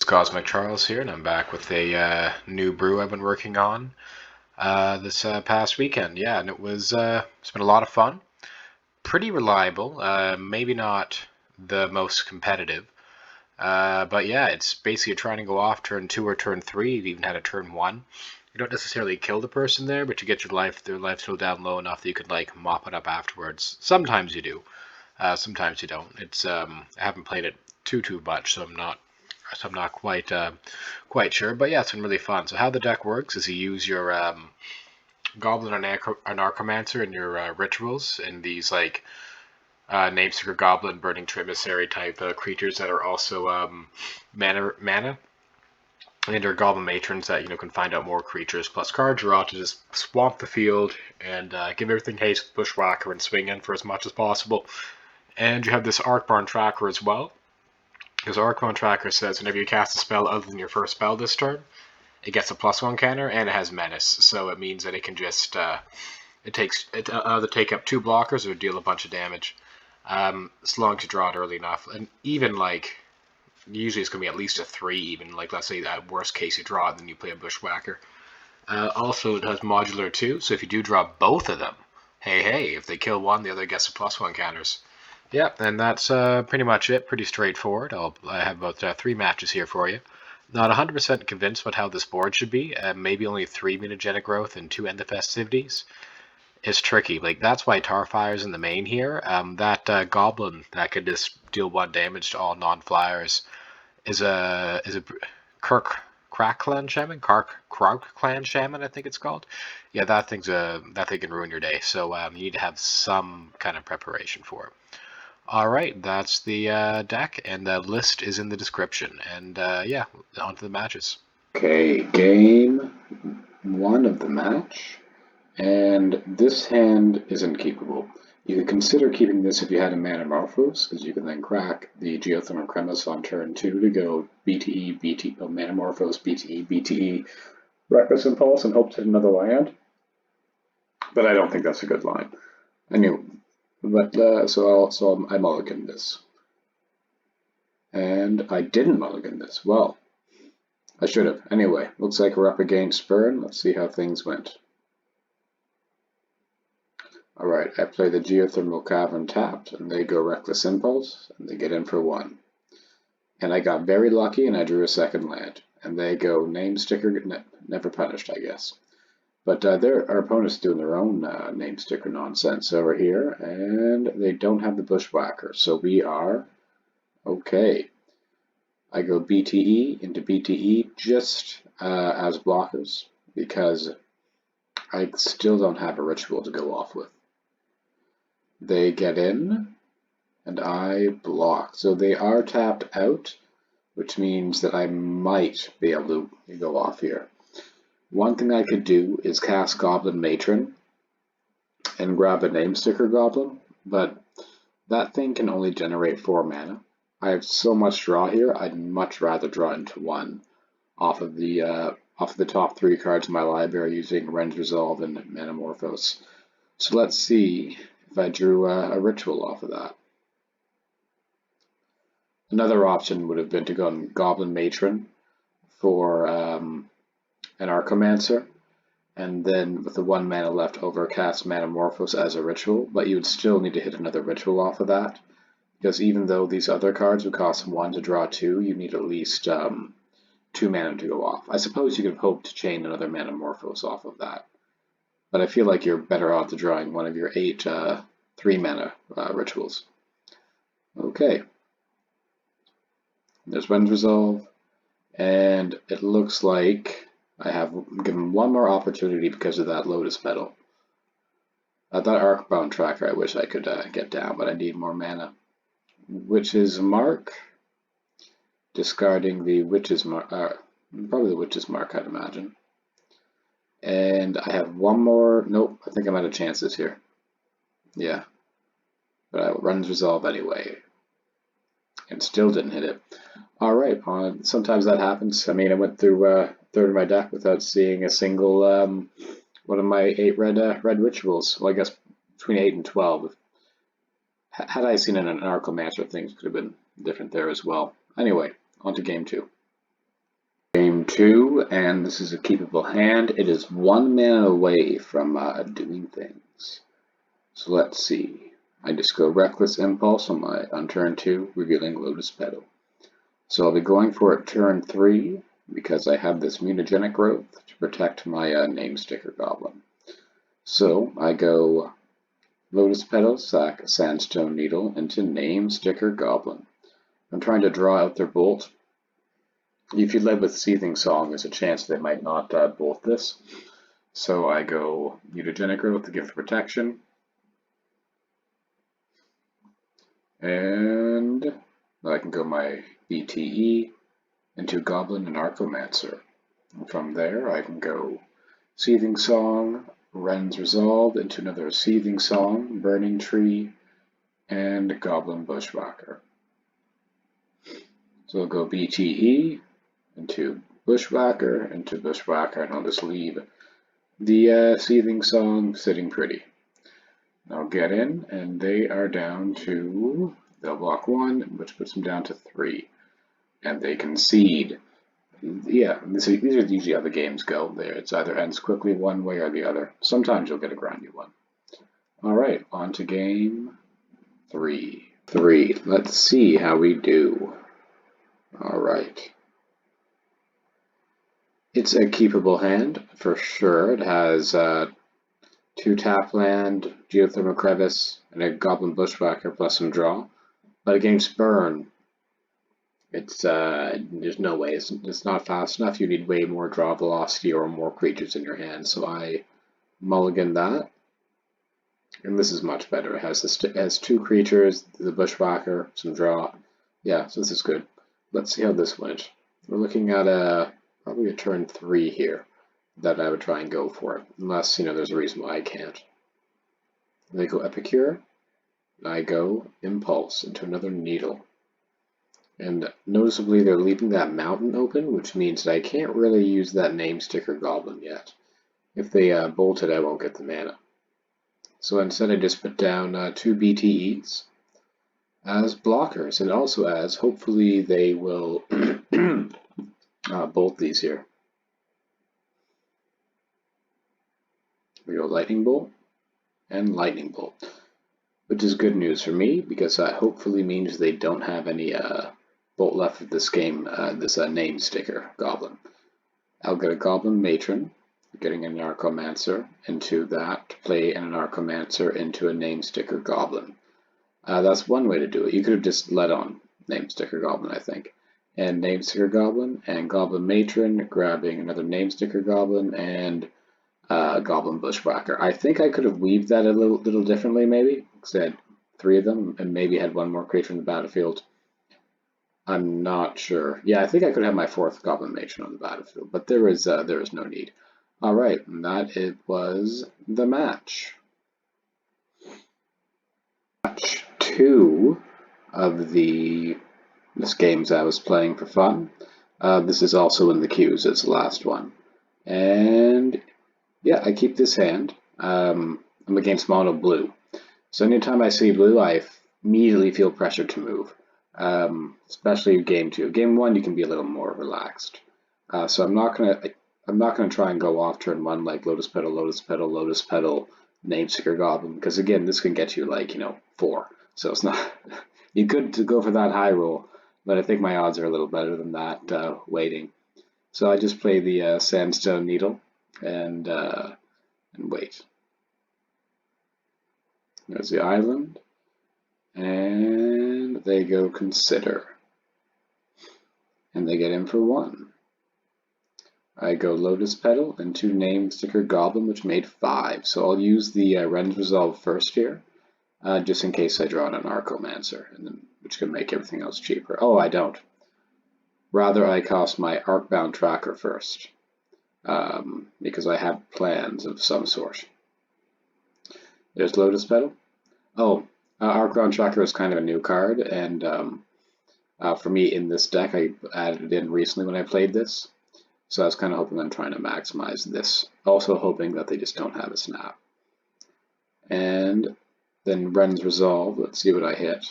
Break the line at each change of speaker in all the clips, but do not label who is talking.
Cosmic Charles here, and I'm back with a new brew I've been working on this past weekend. Yeah, and it's been a lot of fun. Pretty reliable, maybe not the most competitive, but yeah, it's basically trying to go off turn 2 or turn 3. You've even had a turn 1. You don't necessarily kill the person there, but you get their life still down low enough that you could like mop it up afterwards. Sometimes you do, sometimes you don't. I haven't played it too much, so I'm not quite sure, but yeah, it's been really fun. So how the deck works is you use your Goblin and Archomancer in your rituals, and these like Namesticker Goblin, Burning Emissary type creatures that are also mana, and your Goblin Matrons that can find out more creatures plus card draw to just swamp the field and give everything haste with Bushwhacker and swing in for as much as possible. And you have this Arcbarn Tracker as well. Because Arcbarn Tracker says whenever you cast a spell other than your first spell this turn, it gets a +1 counter and it has Menace. So it means that it can just either take up 2 blockers or deal a bunch of damage. As long as you draw it early enough, and even like usually it's gonna be at least a 3. Even like let's say that worst case you draw it, then you play a Bushwhacker. Also, it has modular too, so if you do draw both of them, hey, if they kill one, the other gets a +1 counters. Yeah, and that's pretty much it. Pretty straightforward. I have about 3 matches here for you. Not 100% convinced about how this board should be. Maybe only 3 mutagenic growth and 2 end of festivities. It's tricky. Like that's why Tarfire's in the main here. That goblin that could just deal 1 damage to all non-flyers is a Crack Clan Shaman? Krauk Clan Shaman, I think it's called. Yeah, that thing can ruin your day. So you need to have some kind of preparation for it. Alright, that's the deck, and the list is in the description. And yeah, on to the matches.
Okay, game 1 of the match, and this hand isn't keepable. You could consider keeping this if you had a Manamorphose, because you can then crack the Geothermal Cremis on turn 2 to go BTE, Manamorphose, BTE, Reckless Impulse, and hope to hit another land. But I don't think that's a good line. So I mulliganed this. And I didn't mulligan this. Well, I should have. Anyway, looks like we're up against Burn. Let's see how things went. Alright, I play the Geothermal Cavern tapped, and they go Reckless Impulse, and they get in for 1. And I got very lucky, and I drew a second land. And they go Namesticker, never punished, I guess. But our opponent's doing their own Namesticker nonsense over here, and they don't have the Bushwhacker, so we are okay. I go BTE into BTE just as blockers, because I still don't have a ritual to go off with. They get in, and I block. So they are tapped out, which means that I might be able to go off here. One thing I could do is cast Goblin Matron and grab a Namesticker Goblin, but that thing can only generate 4 mana. I have so much draw here, I'd much rather draw into 1 off of the top 3 cards in my library using Ren's Resolve and Manamorphose. So let's see if I drew a ritual off of that. Another option would have been to go on Goblin Matron for an Archomancer, and then with the 1 mana left over, cast Manamorphose as a ritual, but you would still need to hit another ritual off of that, because even though these other cards would cost 1 to draw 2, you need at least 2 mana to go off. I suppose you could hope to chain another Manamorphose off of that, but I feel like you're better off to drawing one of your 8 3 mana rituals. Okay. There's Ren's Resolve, and it looks like I have given 1 more opportunity because of that Lotus Petal. That Arcbound Tracker I wish I could get down, but I need more mana. Witch's Mark. Discarding the Witch's Mark, probably the Witch's Mark, I'd imagine. And I have 1 more, nope, I think I'm out of chances here. Yeah, but I will Ren's Resolve anyway. And still didn't hit it. Alright, sometimes that happens. I mean, I went through a third of my deck without seeing a single one of my 8 red rituals. Well, I guess between 8 and 12. Had I seen an Archomancer, things could have been different there as well. Anyway, on to game 2. Game 2, and this is a keepable hand. It is 1 mana away from doing things. So let's see. I just go Reckless Impulse on turn 2, revealing Lotus Petal. So I'll be going for it turn 3 because I have this mutagenic growth to protect my Namesticker Goblin. So I go Lotus Petal, sack a Sandstone Needle into Namesticker Goblin. I'm trying to draw out their bolt. If you led with Seething Song, there's a chance they might not bolt this. So I go Mutagenic Growth to give protection. And I can go my BTE into Goblin and Archomancer. And from there I can go Seething Song, Wren's Resolve into another Seething Song, Burning Tree, and Goblin Bushwhacker. So I'll go BTE into Bushwhacker, and I'll just leave the Seething Song sitting pretty. I'll get in, and they are down to, they'll block 1, which puts them down to 3. And they concede. Yeah, these are usually how the games go. There, it's either ends quickly one way or the other. Sometimes you'll get a grindy one. Alright, on to game 3. Let's see how we do. Alright. It's a keepable hand, for sure. It has 2 tap land, Geothermal Crevice, and a Goblin Bushwhacker plus some draw. But against Burn, it's there's no way. It's not fast enough. You need way more draw velocity or more creatures in your hand. So I mulligan that. And this is much better. It has 2 creatures, the Bushwhacker, some draw. Yeah, so this is good. Let's see how this went. We're looking at probably a turn 3 here that I would try and go for it, unless there's a reason why I can't. They go Epicure, and I go Impulse into another Needle. And noticeably they're leaving that mountain open, which means that I can't really use that Namesticker Goblin yet. If they bolt it, I won't get the mana. So instead I just put down 2 BTEs as blockers, and also as, hopefully they will bolt these here. We go Lightning Bolt and Lightning Bolt, which is good news for me because that hopefully means they don't have any bolt left of this game, this Namesticker Goblin. I'll get a Goblin Matron, getting a Narcomancer into that to play an Narcomancer into a Namesticker Goblin. That's one way to do it. You could have just let on Namesticker Goblin, I think. And Namesticker Goblin and Goblin Matron, grabbing another Namesticker Goblin and Goblin Bushwhacker. I think I could have weaved that a little differently, maybe, because I had 3 of them and maybe had 1 more creature in the battlefield. I'm not sure. Yeah, I think I could have my 4th Goblin Matron on the battlefield, but there is no need. Alright, and that it was the match. Match 2 of this games I was playing for fun. This is also in the queues, it's the last one. And yeah, I keep this hand. I'm against mono blue. So anytime I see blue, I immediately feel pressure to move. Especially game 2. Game 1, you can be a little more relaxed. So I'm not gonna try and go off turn 1 like Lotus Petal, Lotus Petal, Lotus Petal, Namesticker Goblin, because again, this can get you like 4. So it's not. You could go for that high roll, but I think my odds are a little better than that waiting. So I just play the Sandstone Needle and wait. There's the island. And they go Consider. And they get in for 1. I go Lotus Petal into Namesticker Goblin, which made 5. So I'll use the Wren's Resolve first here, just in case I draw an Archomancer, which can make everything else cheaper. Oh, I don't. Rather, I cast my Arcbound Tracker first, because I have plans of some sort. There's Lotus Petal. Oh, Arcbound Tracker is kind of a new card, and for me in this deck, I added it in recently when I played this. So I was kind of hoping on trying to maximize this. Also hoping that they just don't have a snap. And then Wren's Resolve. Let's see what I hit.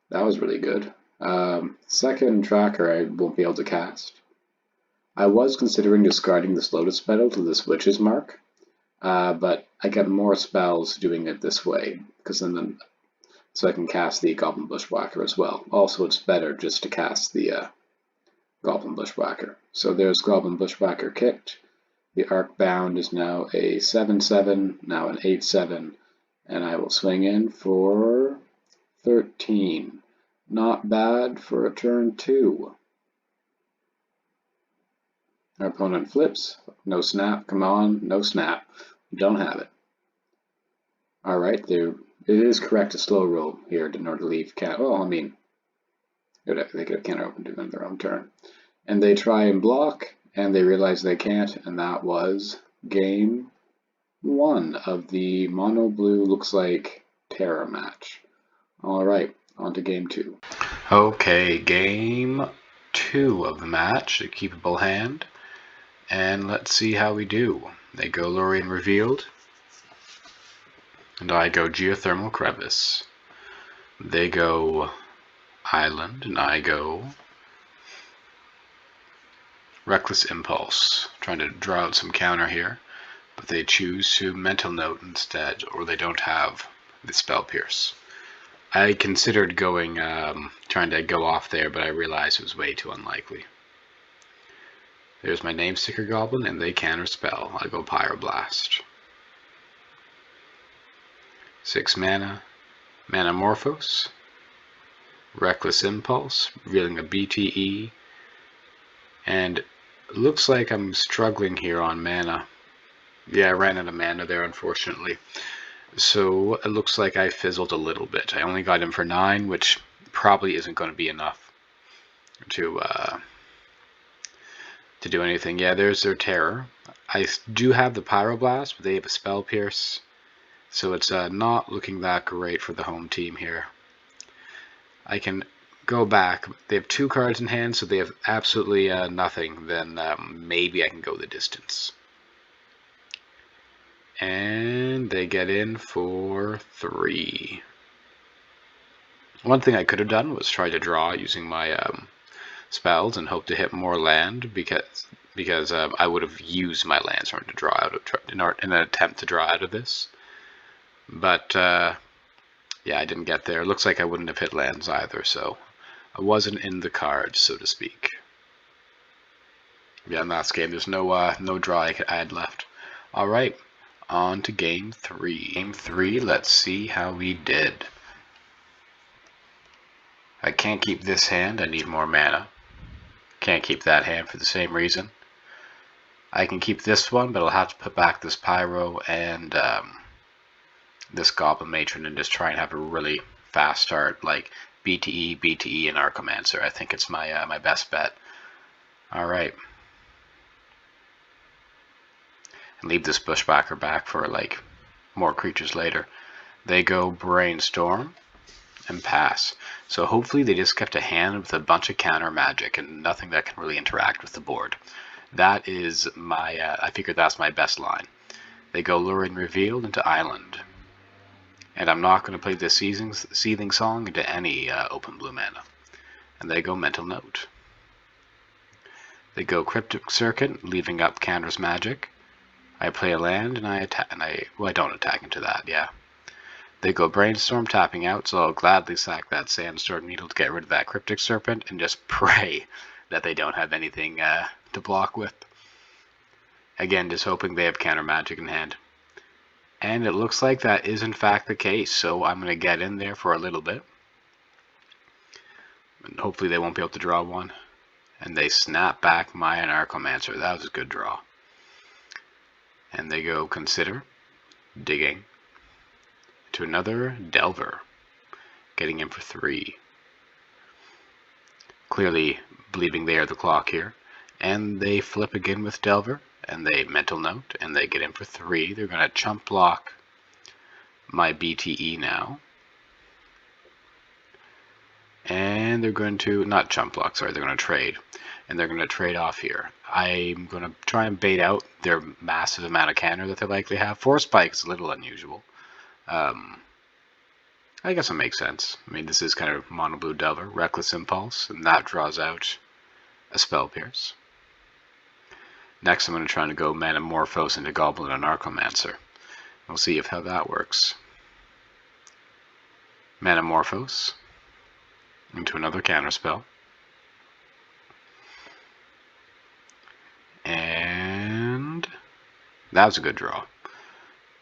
That was really good. Second Tracker I won't be able to cast. I was considering discarding this Lotus Petal to this Witch's Mark, but I get more spells doing it this way, because then so I can cast the Goblin Bushwhacker as well. Also, it's better just to cast the Goblin Bushwhacker. So there's Goblin Bushwhacker kicked. The Arc Bound is now a 7/7, now an 8/7, and I will swing in for 13. Not bad for a turn 2. Our opponent flips. No snap. Come on. No snap. We don't have it. Alright, it is correct to slow roll here in order to leave well, I mean, they could have counter open to them their own turn. And they try and block, and they realize they can't, and that was game 1 of the mono blue looks like terror match. Alright, on to game 2.
Okay, game 2 of the match, a keepable hand. And let's see how we do. They go Lorien Revealed. And I go Geothermal Crevice. They go Island, and I go Reckless Impulse. Trying to draw out some counter here. But they choose to Mental Note instead, or they don't have the Spell Pierce. I considered going, trying to go off there, but I realized it was way too unlikely. There's my Namesticker Goblin, and they counter spell. I go Pyroblast. 6 mana, Manamorphose, Reckless Impulse, revealing a BTE, and it looks like I'm struggling here on mana. Yeah, I ran out of mana there, unfortunately. So it looks like I fizzled a little bit. I only got him for 9, which probably isn't going to be enough to do anything. Yeah, there's their terror. I do have the Pyroblast, but they have a Spell Pierce, so it's not looking that great for the home team here. I can go back. They have 2 cards in hand, so they have absolutely nothing. Then maybe I can go the distance. And they get in for 3. One thing I could have done was try to draw using my spells and hope to hit more land, because I would have used my lands to draw out in an attempt to draw out of this. But yeah, I didn't get there. It looks like I wouldn't have hit lands either, so I wasn't in the cards, so to speak. Yeah, in last game, there's no draw I had left. All right, on to game 3. Game 3. Let's see how we did. I can't keep this hand. I need more mana. Can't keep that hand for the same reason. I can keep this one, but I'll have to put back this Pyro and this Goblin Matron and just try and have a really fast start, like BTE, BTE, and Archomancer. I think it's my my best bet. All right, and leave this Bushwhacker back for like more creatures later. They go Brainstorm and pass. So hopefully they just kept a hand with a bunch of counter magic and nothing that can really interact with the board. That is my, I figured that's my best line. They go Lorien Revealed into Island. And I'm not going to play the Seething Song into any open blue mana. And they go Mental Note. They go Cryptic Circuit, leaving up Counter's Magic. I play a land and I attack, well, I don't attack into that, yeah. They go Brainstorm, tapping out, so I'll gladly sack that Sandstorm Needle to get rid of that Cryptic Serpent and just pray that they don't have anything to block with. Again, just hoping they have counter magic in hand. And it looks like that is in fact the case, so I'm going to get in there for a little bit. And hopefully they won't be able to draw one. And they snap back my Anarchomancer. That was a good draw. And they go Consider, digging, to another Delver, getting in for 3. Clearly believing they are the clock here. And they flip again with Delver, and they Mental Note, and they get in for 3. They're going to chump block my BTE now. And they're going to, not chump block, sorry, they're going to trade. And they're going to trade off here. I'm going to try and bait out their massive amount of counter that they likely have. 4 spikes is a little unusual. I guess it makes sense. I mean, this is kind of mono blue Delver, Reckless Impulse, and that draws out a Spell Pierce. Next, I'm going to try to go Manamorphose into Goblin and Archomancer. We'll see how that works. Manamorphose into another counterspell. And that was a good draw.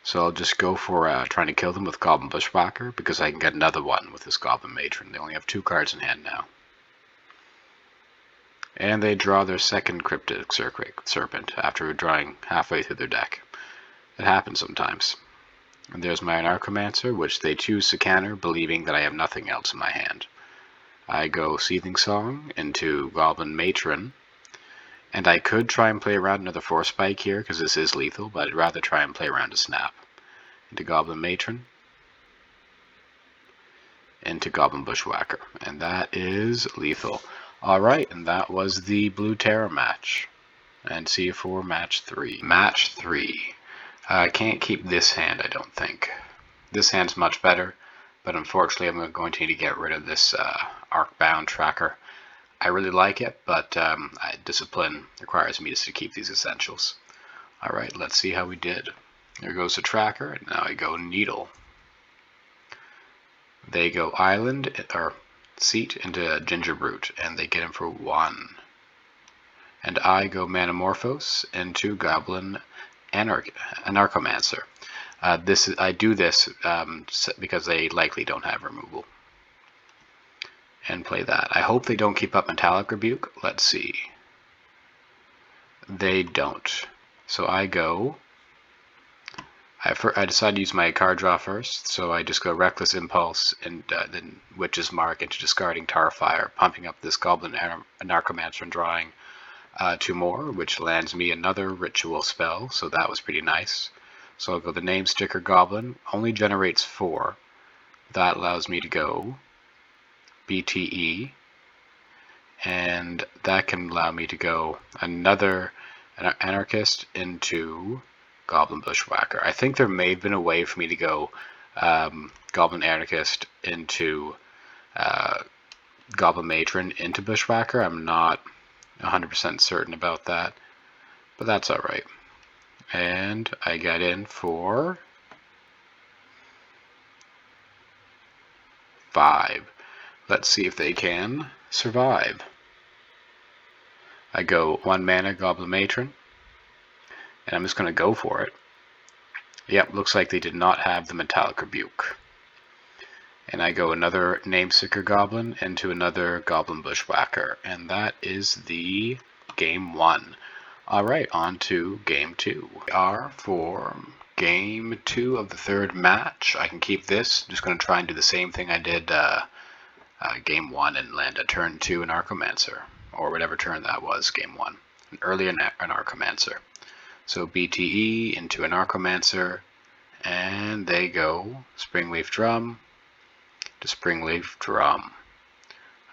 So I'll just go for trying to kill them with Goblin Bushwhacker, because I can get another one with this Goblin Matron. They only have 2 cards in hand now. And they draw their second Cryptic Serpent after drawing halfway through their deck. It happens sometimes. And there's my Anarchomancer, which they choose to counter, believing that I have nothing else in my hand. I go Seething Song into Goblin Matron. And I could try and play around another Force Spike here, because this is lethal, but I'd rather try and play around a Snap. Into Goblin Matron. Into Goblin Bushwhacker. And that is lethal. Alright, and that was the Blue Terror match. And see you for match 3. Match 3. I can't keep this hand, I don't think. This hand's much better, but unfortunately I'm going to need to get rid of this Arcbound tracker. I really like it, but discipline requires me to keep these essentials. Alright, let's see how we did. There goes the tracker, and now I go Needle. They go Island, or Seat into Gingerbrute, and they get him for 1. And I go Manamorphose into Goblin Anarchomancer. I do this because they likely don't have removal. And play that. I hope they don't keep up Metallic Rebuke. Let's see. They don't. So I go... I decide to use my card draw first, so I just go Reckless Impulse and then Witch's Mark into discarding Tarfire, pumping up this Goblin Anarchomancer and drawing 2 more, which lands me another ritual spell, so that was pretty nice. So I'll go the Namesticker Goblin, only generates 4. That allows me to go BTE, and that can allow me to go another Anarchist into Goblin Bushwhacker. I think there may have been a way for me to go Goblin Anarchist into Goblin Matron into Bushwhacker. I'm not 100% certain about that, but that's alright. And I get in for 5. Let's see if they can survive. I go 1 mana Goblin Matron, and I'm just going to go for it. Yep, looks like they did not have the Metallic Rebuke. And I go another Namesticker Goblin into another Goblin Bushwhacker, and that is the game 1. Alright, on to game 2. We are for game 2 of the 3rd match. I can keep this. I'm just going to try and do the same thing I did game 1 and land a turn 2 Anarchomancer, or whatever turn that was, game 1. An early Anarchomancer. So BTE into Anarchomancer, and they go Springleaf Drum to Springleaf Drum.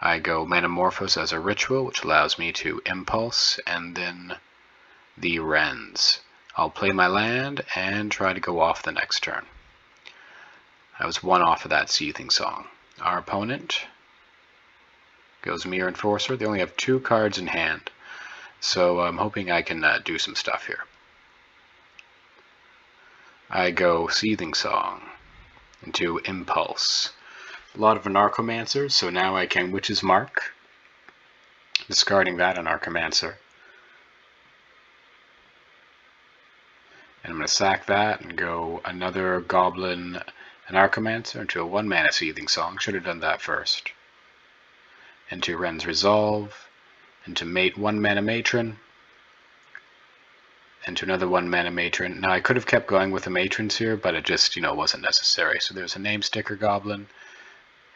I go Manamorphose as a ritual, which allows me to Impulse, and then the Wrens. I'll play my land and try to go off the next turn. I was 1 off of that Seething Song. Our opponent goes Mirror Enforcer. They only have 2 cards in hand, so I'm hoping I can do some stuff here. I go Seething Song into Impulse. A lot of Anarchomancers, so now I can Witch's Mark, discarding that Anarchomancer. And I'm going to sack that and go another Goblin Anarchomancer into a 1 mana Seething Song. Should have done that first. Into Wren's Resolve, into Mate 1 mana Matron, into another 1 mana Matron. Now I could have kept going with the Matrons here, but it just, wasn't necessary. So there's a Namesticker Goblin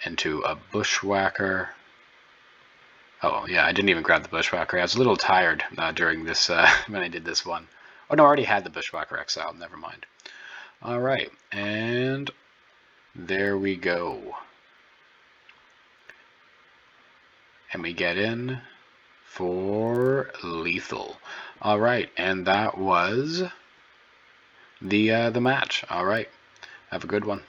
into a Bushwhacker. Oh yeah, I didn't even grab the Bushwhacker. I was a little tired during this when I did this one. Oh no, I already had the Bushwhacker exiled. Never mind. All right, and there we go. And we get in for lethal. All right, and that was the match. All right, have a good one.